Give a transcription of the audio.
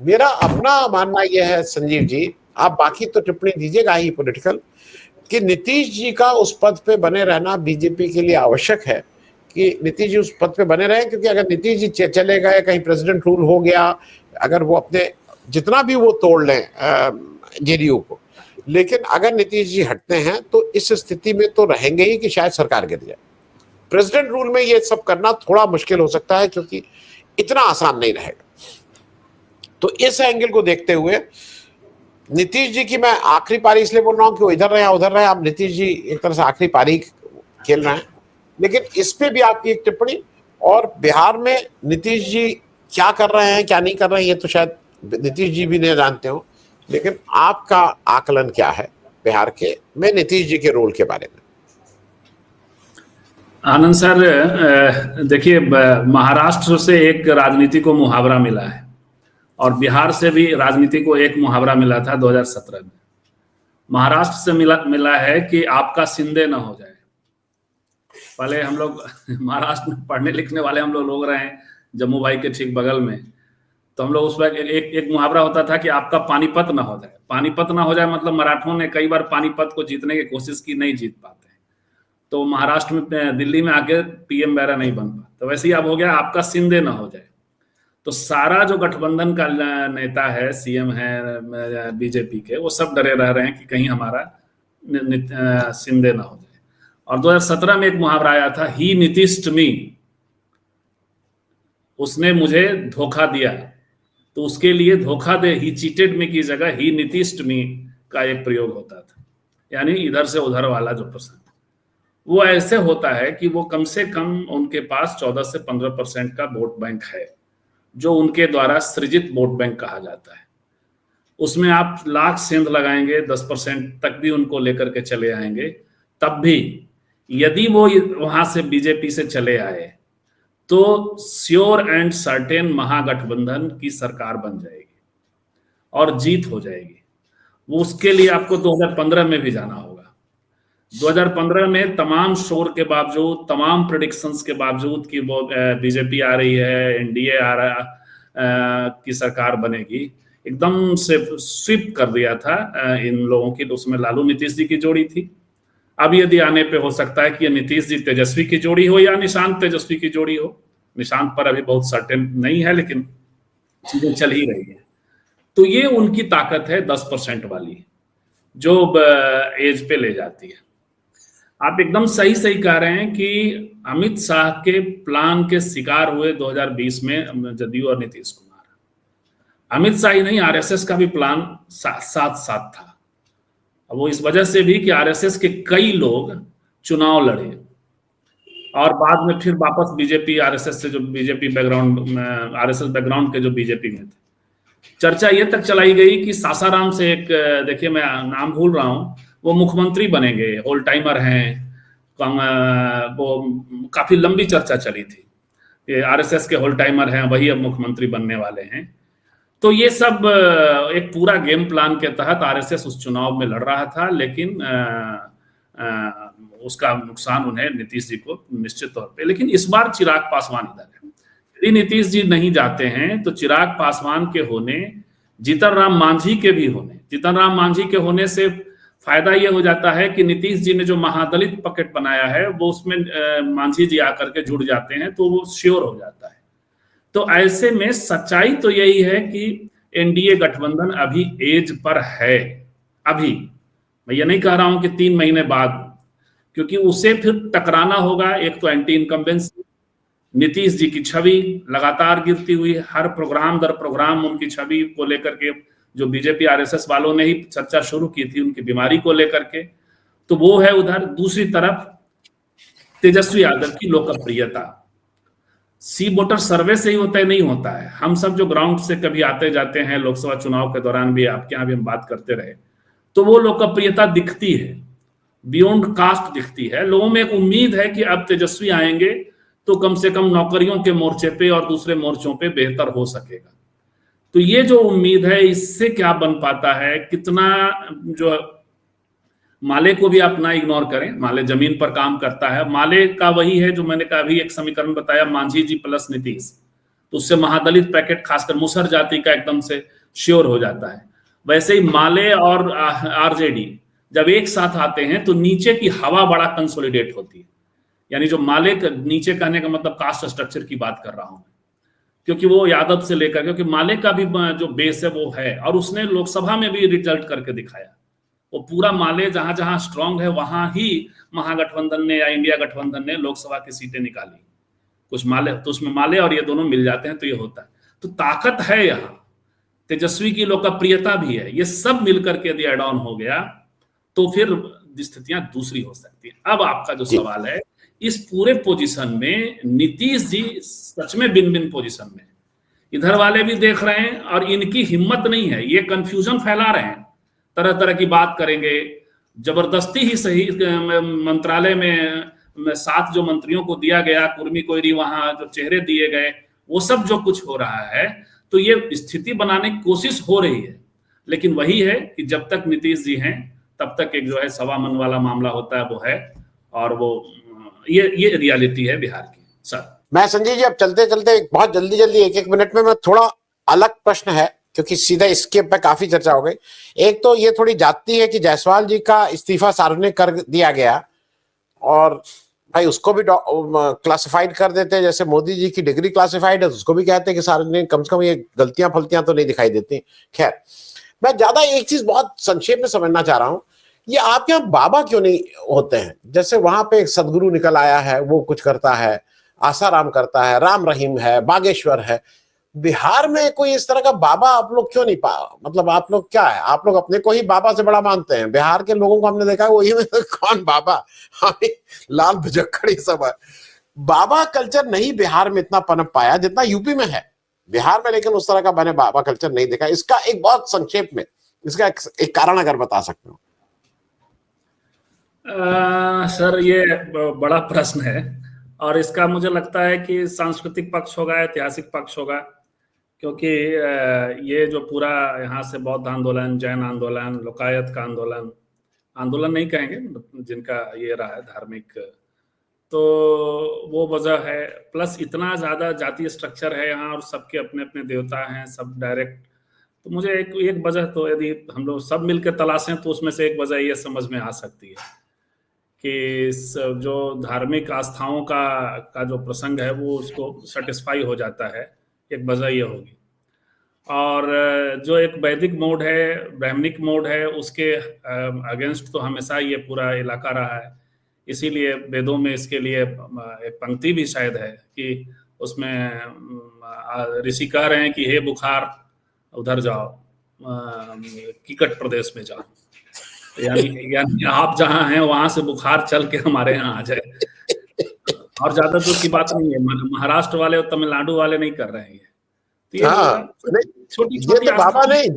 मेरा अपना मानना यह है संजीव जी, आप बाकी तो टिप्पणी दीजिएगा ही पॉलिटिकल, कि नीतीश जी का उस पद पे बने रहना बीजेपी के लिए आवश्यक है, कि नीतीश जी उस पद पे बने रहे, क्योंकि अगर नीतीश जी चले गए, कहीं प्रेसिडेंट रूल हो गया, अगर वो अपने जितना भी वो तोड़ लें जेडीयू को, लेकिन अगर नीतीश जी हटते हैं तो इस स्थिति में तो रहेंगे ही कि शायद सरकार गिर जाए। प्रेसिडेंट रूल में ये सब करना थोड़ा मुश्किल हो सकता है, क्योंकि इतना आसान नहीं रहेगा। तो इस एंगल को देखते हुए नीतीश जी की मैं आखिरी पारी इसलिए बोल रहा हूं कि वो इधर रहे या उधर रहे, अब नीतीश जी एक तरह से आखिरी पारी खेल रहे हैं। लेकिन इस पे भी आपकी एक टिप्पणी, और बिहार में नीतीश जी क्या कर रहे हैं क्या नहीं कर रहे हैं ये तो शायद नीतीश जी भी नहीं जानते हो, लेकिन आपका आकलन क्या है बिहार के में नीतीश जी के रोल के बारे में? आनंद सर, देखिए, महाराष्ट्र से एक राजनीति को मुहावरा मिला है और बिहार से भी राजनीति को एक मुहावरा मिला था 2017 में। महाराष्ट्र से मिला है कि आपका सिंधे ना हो जाए। पहले हम लोग महाराष्ट्र में पढ़ने लिखने वाले हम लोग रहे हैं, जम्मू बाई के ठीक बगल में, तो हम लोग उस वक्त एक मुहावरा होता था कि आपका पानीपत ना हो जाए। पानीपत ना हो जाए मतलब मराठों ने कई बार पानीपत को जीतने की कोशिश की, नहीं जीत पाते, तो महाराष्ट्र में दिल्ली में आके पीएम वगैरह नहीं बन पाता। तो वैसे ही अब हो गया आपका सिंधे ना हो जाए। तो सारा जो गठबंधन का नेता है, सीएम है बीजेपी के, वो सब डरे रह रहे हैं कि कहीं हमारा सिंधे ना हो जाए। और 2017 में एक मुहावरा आया था, ही नीतीश मी, उसने मुझे धोखा दिया, तो उसके लिए धोखा दे, ही चीटेड मी की जगह ही नीतीश मी का एक प्रयोग होता था, यानी इधर से उधर वाला जो प्रश्न वो ऐसे होता है कि वो कम से कम उनके पास 14 से 15% का वोट बैंक है, जो उनके द्वारा सृजित वोट बैंक कहा जाता है। उसमें आप लाख सेंध लगाएंगे 10% तक भी उनको लेकर के चले आएंगे, तब भी यदि वो वहां से बीजेपी से चले आए तो श्योर एंड सर्टेन महागठबंधन की सरकार बन जाएगी और जीत हो जाएगी। वो उसके लिए आपको 2015 में भी जाना होगा। 2015 में तमाम शोर के बावजूद, तमाम प्रेडिक्शंस के बावजूद कि वो बीजेपी आ रही है, एनडीए आ रहा की सरकार बनेगी, एकदम से स्विप कर दिया था इन लोगों की। तो उसमें लालू नीतीश जी की जोड़ी थी। अब यदि आने पे हो सकता है कि ये नीतीश जी तेजस्वी की जोड़ी हो या निशांत तेजस्वी की जोड़ी हो। निशांत पर अभी बहुत सर्टेन नहीं है, लेकिन चीजें चल ही रही है। तो ये उनकी ताकत है 10% वाली, जो एज पे ले जाती है। आप एकदम सही कह रहे हैं कि अमित शाह के प्लान के शिकार हुए 2020 में जदयू और नीतीश कुमार। अमित शाह ही नहीं, आरएसएस का भी प्लान साथ था। अब वो इस वजह से भी कि आरएसएस के कई लोग चुनाव लड़े और बाद में फिर वापस बीजेपी, आरएसएस से जो बीजेपी बैकग्राउंड, आरएसएस बैकग्राउंड के जो बीजेपी में थे। चर्चा ये तक चलाई गई कि सासाराम से एक, देखिए मैं नाम भूल रहा हूं, वो मुख्यमंत्री बनेंगे, होल टाइमर हैं। वो काफी लंबी चर्चा चली थी, आरएसएस के होल टाइमर हैं, वही अब मुख्यमंत्री बनने वाले हैं। तो ये सब एक पूरा गेम प्लान के तहत आरएसएस उस चुनाव में लड़ रहा था, लेकिन उसका नुकसान उन्हें, नीतीश जी को निश्चित तौर पे। लेकिन इस बार चिराग पासवान इधर है। यदि नीतीश जी नहीं जाते हैं तो चिराग पासवान के होने, जीतन राम मांझी के भी होने, जीतन राम मांझी के होने से फायदा ये हो जाता है कि नीतीश जी ने जो महादलित पॉकेट बनाया है वो उसमें मांझी जी आकर के जुड़ जाते हैं, तो वो श्योर हो जाता है। तो ऐसे में सच्चाई तो यही है कि एनडीए गठबंधन अभी एज पर है। अभी मैं ये नहीं कह रहा हूं कि 3 महीने बाद, क्योंकि उसे फिर टकराना होगा। एक तो एंटी इनकम्बेंसी, नीतीश जी की छवि लगातार गिरती हुई, हर प्रोग्राम दर प्रोग्राम उनकी छवि को लेकर के, जो बीजेपी आरएसएस वालों ने ही चर्चा शुरू की थी उनकी बीमारी को लेकर के, तो वो है उधर। दूसरी तरफ तेजस्वी यादव की लोकप्रियता, सी वोटर सर्वे से ही होता है, नहीं होता है। हम सब जो ग्राउंड से कभी आते जाते हैं, लोकसभा चुनाव के दौरान भी आपके यहाँ भी हम बात करते रहे, तो वो लोकप्रियता दिखती है, बियॉन्ड कास्ट दिखती है। लोगों में एक उम्मीद है कि अब तेजस्वी आएंगे तो कम से कम नौकरियों के मोर्चे पे और दूसरे मोर्चों पे बेहतर हो सकेगा। तो ये जो उम्मीद है, इससे क्या बन पाता है, कितना, जो माले को भी आप ना इग्नोर करें, माले जमीन पर काम करता है। माले का वही है जो मैंने कहा, अभी एक समीकरण बताया, मांझी जी प्लस नीतीश, तो उससे महादलित पैकेट खासकर मुसहर जाति का एकदम से श्योर हो जाता है। वैसे ही माले और आरजेडी जब एक साथ आते हैं तो नीचे की हवा बड़ा कंसोलिडेट होती है। यानी जो माले नीचे कहने का मतलब कास्ट स्ट्रक्चर की बात कर रहा हूं, क्योंकि वो यादव से लेकर, क्योंकि माले का भी जो बेस है वो है, और उसने लोकसभा में भी रिजल्ट करके दिखाया। वो पूरा माले जहां जहां स्ट्रांग है वहां ही महागठबंधन ने या इंडिया गठबंधन ने लोकसभा की सीटें निकाली। कुछ माले तो उसमें माले और ये दोनों मिल जाते हैं तो ये होता है। तो ताकत है यहाँ, तेजस्वी की लोकप्रियता भी है, ये सब मिलकर के यदि एड ऑन हो गया तो फिर स्थितियां दूसरी हो सकती है। अब आपका जो सवाल है, इस पूरे पोजीशन में नीतीश जी सच में बिन बिन पोजीशन में, इधर वाले भी देख रहे हैं और इनकी हिम्मत नहीं है, ये कंफ्यूजन फैला रहे हैं, तरह तरह की बात करेंगे, जबरदस्ती ही सही मंत्रालय में 7 जो मंत्रियों को दिया गया, कुर्मी कोयरी वहां जो चेहरे दिए गए, वो सब जो कुछ हो रहा है, तो ये स्थिति बनाने की कोशिश हो रही है। लेकिन वही है कि जब तक नीतीश जी हैं तब तक एक जो है सवा मन वाला मामला होता है वो है, और वो ये रियलिटी है बिहार की। सर मैं संजय जी अब चलते चलते बहुत जल्दी जल्दी एक मिनट में मैं थोड़ा अलग प्रश्न है, क्योंकि सीधा इसके पे काफी चर्चा हो गई। एक तो ये थोड़ी जाती है कि जायसवाल जी का इस्तीफा सार्वजनिक कर दिया गया, और भाई उसको भी क्लासिफाइड कर देते हैं, जैसे मोदी जी की डिग्री क्लासिफाइड है तो उसको भी कहते हैं कि सार्वजनिक, कम से कम ये गलतियां फलतियां तो नहीं दिखाई देती। खैर, मैं ज्यादा एक चीज बहुत संक्षेप में समझना चाह रहा हूं, ये आपके यहाँ बाबा क्यों नहीं होते हैं? जैसे वहां पे एक सदगुरु निकल आया है, वो कुछ करता है, आसाराम करता है, राम रहीम है, बागेश्वर है, बिहार में कोई इस तरह का बाबा आप लोग क्यों नहीं मतलब आप लोग क्या है, आप लोग अपने को ही बाबा से बड़ा मानते हैं? बिहार के लोगों को हमने देखा है वही कौन बाबा, हमें लाल भुजक्कड़ ये सब है। बाबा कल्चर नहीं बिहार में इतना पनप पाया जितना यूपी में है। बिहार में लेकिन उस तरह का मैंने बाबा कल्चर नहीं देखा। इसका एक बहुत संक्षेप में इसका एक कारण अगर बता सकते हो। सर ये बड़ा प्रश्न है, और इसका मुझे लगता है कि सांस्कृतिक पक्ष होगा, ऐतिहासिक पक्ष होगा, क्योंकि ये जो पूरा यहाँ से बौद्ध आंदोलन, जैन आंदोलन, लोकायत का आंदोलन नहीं कहेंगे, जिनका ये रहा है धार्मिक, तो वो वजह है। प्लस इतना ज़्यादा जातीय स्ट्रक्चर है यहाँ, और सबके अपने अपने देवता हैं, सब डायरेक्ट। तो मुझे एक वजह तो यदि हम लोग सब मिलकर तलाशें तो उसमें से एक वजह ये समझ में आ सकती है कि जो धार्मिक आस्थाओं का जो प्रसंग है वो उसको सेटिस्फाई हो जाता है, एक वजह ये होगी। और जो एक वैदिक मोड है, ब्राह्मणिक मोड है, उसके अगेंस्ट तो हमेशा ये पूरा इलाका रहा है। इसीलिए वेदों में इसके लिए एक पंक्ति भी शायद है कि उसमें ऋषि कह रहे हैं कि हे बुखार उधर जाओ, कीकट प्रदेश में जाओ, यानी आप जहां हैं वहां से बुखार चल के हमारे यहाँ आ जाए। और ज्यादा दूर की बात नहीं है, महाराष्ट्र वाले और तमिलनाडु वाले नहीं कर रहे हैं। तो ये छोटी छोटी बाबा नहीं